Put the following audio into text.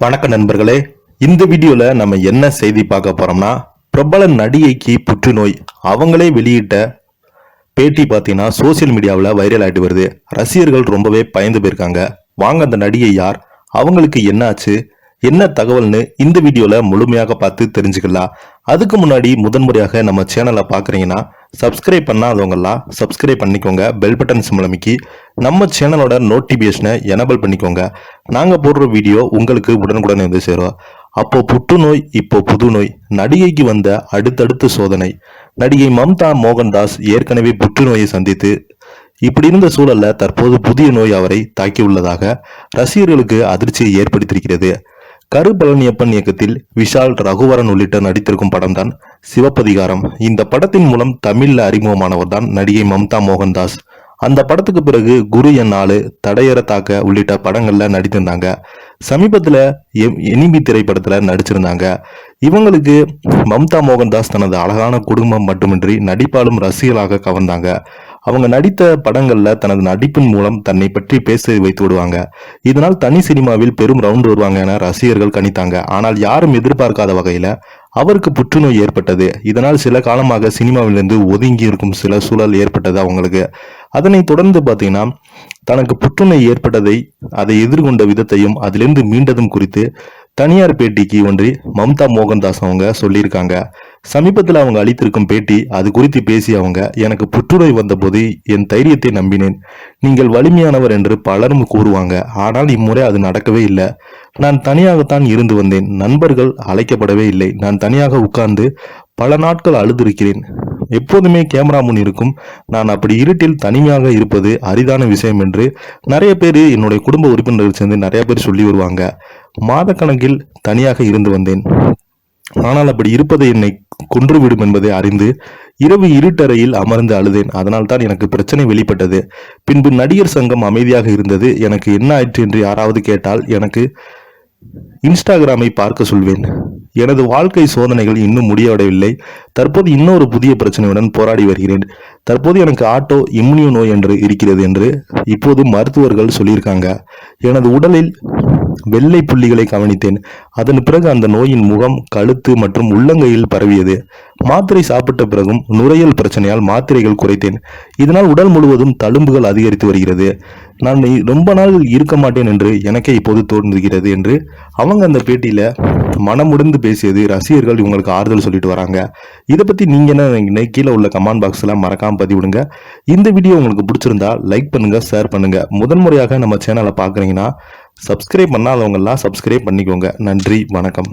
வணக்க நண்பர்களே, இந்த வீடியோல நம்ம என்ன செய்தி பார்க்க போறோம்னா, பிரபல நடிகைக்கு புற்றுநோய். அவங்களே வெளியிட்ட பேட்டி பார்த்தீங்கன்னா சோசியல் மீடியாவில் வைரல் ஆயிட்டு வருது. ரசிகர்கள் ரொம்பவே பயந்து போயிருக்காங்க. வாங்க அந்த நடிகை யார், அவங்களுக்கு என்ன ஆச்சு, என்ன தகவல்னு இந்த வீடியோல முழுமையாக பார்த்து தெரிஞ்சுக்கலாம். அதுக்கு முன்னாடி முதன்முறையாக நம்ம சேனலை பார்க்குறீங்கன்னா சப்ஸ்கிரைப் பண்ணாதவங்கலாம் சப்ஸ்கிரைப் பண்ணிக்கோங்க. பெல் பட்டன் சிம்பிள் அமைக்கி நம்ம சேனலோட நோட்டிபிகேஷனை எனபிள் பண்ணிக்கோங்க. நாங்கள் போடுற வீடியோ உங்களுக்கு உடனுக்குடன் வந்து சேரும். அப்போ புற்றுநோய், இப்போ புதுநோய். நடிகைக்கு வந்த அடுத்தடுத்த சோதனை. நடிகை மம்தா மோகன்தாஸ் ஏற்கனவே புற்றுநோயை சந்தித்து இப்படி இருந்த சூழல்ல தற்போது புதிய நோய் அவரை தாக்கியுள்ளதாக ரசிகர்களுக்கு அதிர்ச்சியை ஏற்படுத்தியிருக்கிறது. கரு பழனியப்பன் இயக்கத்தில் விஷால், ரகுவரன் உள்ளிட்ட நடித்திருக்கும் படம் தான் சிவப்பதிகாரம். இந்த படத்தின் மூலம் தமிழ்ல அறிமுகமானவர் தான் நடிகை மம்தா மோகன்தாஸ். அந்த படத்துக்கு பிறகு குரு என் ஆளு, தடையற தாக்க உள்ளிட்ட படங்கள்ல நடித்திருந்தாங்க. சமீபத்துல எனிமி திரைப்படத்துல நடிச்சிருந்தாங்க. இவங்களுக்கு மம்தா மோகன்தாஸ் தனது அழகான குடும்பம் மட்டுமின்றி நடிப்பாலும் ரசிகர்களாக கவர்ந்தாங்க. அவங்க நடித்த படங்கள்ல தனது நடிப்பின் மூலம் தன்னை பற்றி பேச வைத்து விடுவாங்க. இதனால் தனி சினிமாவில் பெரும் ரவுண்ட் வருவாங்க என ரசிகர்கள் கணித்தாங்க. ஆனால் யாரும் எதிர்பார்க்காத வகையில அவருக்கு புற்றுநோய் ஏற்பட்டது. இதனால் சில காலமாக சினிமாவிலிருந்து ஒதுங்கி இருக்கும் சில சூழல் ஏற்பட்டது அவங்களுக்கு. அதனை தொடர்ந்து பார்த்தீங்கன்னா தனக்கு புற்றுநோய் ஏற்பட்டதை, அதை எதிர்கொண்ட விதத்தையும் அதிலிருந்து மீண்டதும் குறித்து தனியார் பேட்டிக்கு ஒன்றி மம்தா மோகன்தாஸ் அவங்க சொல்லியிருக்காங்க. சமீபத்தில் அவங்க அளித்திருக்கும் பேட்டி, அது குறித்து பேசி அவங்க, எனக்கு புற்றுநோய் வந்தபோது என் தைரியத்தை நம்பினேன். நீங்கள் வலிமையானவர் என்று பலரும் கூறுவாங்க. ஆனால் இம்முறை அது நடக்கவே இல்லை. நான் தனியாகத்தான் இருந்து வந்தேன். நண்பர்கள் அழைக்கப்படவே இல்லை. நான் தனியாக உட்கார்ந்து பல நாட்கள் அழுதிருக்கிறேன். எப்போதுமே கேமரா முன் இருக்கும் நான் அப்படி இருட்டில் தனிமையாக இருப்பது அரிதான விஷயம் என்று நிறைய பேர், என்னுடைய குடும்ப உறுப்பினர்கள் சேர்ந்து நிறைய பேர் சொல்லி வருவாங்க. மாதக்கணக்கில் தனியாக இருந்து வந்தேன். ஆனால் அப்படி இருப்பதை என்னை கொன்றுவிடும் என்பதை அறிந்து இரவு இருட்டறையில் அமர்ந்து அழுதேன். அதனால் தான் எனக்கு பிரச்சனை வெளிப்பட்டது. பின்பு நடிகர் சங்கம் அமைதியாக இருந்தது. எனக்கு என்ன ஆயிற்று என்று யாராவது கேட்டால் எனக்கு இன்ஸ்டாகிராமை பார்க்க சொல்வேன். எனது வாழ்க்கை சோதனைகள் இன்னும் முடிவடையவில்லை. தற்போது இன்னொரு புதிய பிரச்சனையுடன் போராடி வருகிறேன். தற்போது எனக்கு ஆட்டோ இம்யூனியோ நோய் என்று இருக்கிறது என்று இப்போது மருத்துவர்கள் சொல்லியிருக்காங்க. எனது உடலில் வெள்ளை புள்ளிகளை கவனித்தேன். அதன் பிறகு அந்த நோயின் முகம், கழுத்து மற்றும் உள்ளங்கையில் பரவியது. மாத்திரை சாப்பிட்ட பிறகும் நுரையீரல் பிரச்சனையால் மாத்திரைகள் குறைத்தேன். இதனால் உடல் முழுவதும் தழும்புகள் அதிகரித்து வருகிறது. நான் ரொம்ப நாள் இருக்க மாட்டேன் என்று எனக்கே இப்போது தோன்றுகிறது என்று அவங்க அந்த பேட்டியில மனமுடிந்து பேசியது. ரசிகர்கள் இவங்களுக்கு ஆறுதல் சொல்லிட்டு வராங்க. இதை பத்தி நீங்க என்ன, கீழே உள்ள கமெண்ட் பாக்ஸ்ல மறக்காம பதிவிடுங்க. இந்த வீடியோ உங்களுக்கு பிடிச்சிருந்தா லைக் பண்ணுங்க, ஷேர் பண்ணுங்க. முதன்முறையாக நம்ம சேனலை பாக்குறீங்கன்னா சப்ஸ்கிரைப் பண்ணாதவங்க எல்லாம் சப்ஸ்கிரைப் பண்ணிக்கோங்க. நன்றி, வணக்கம்.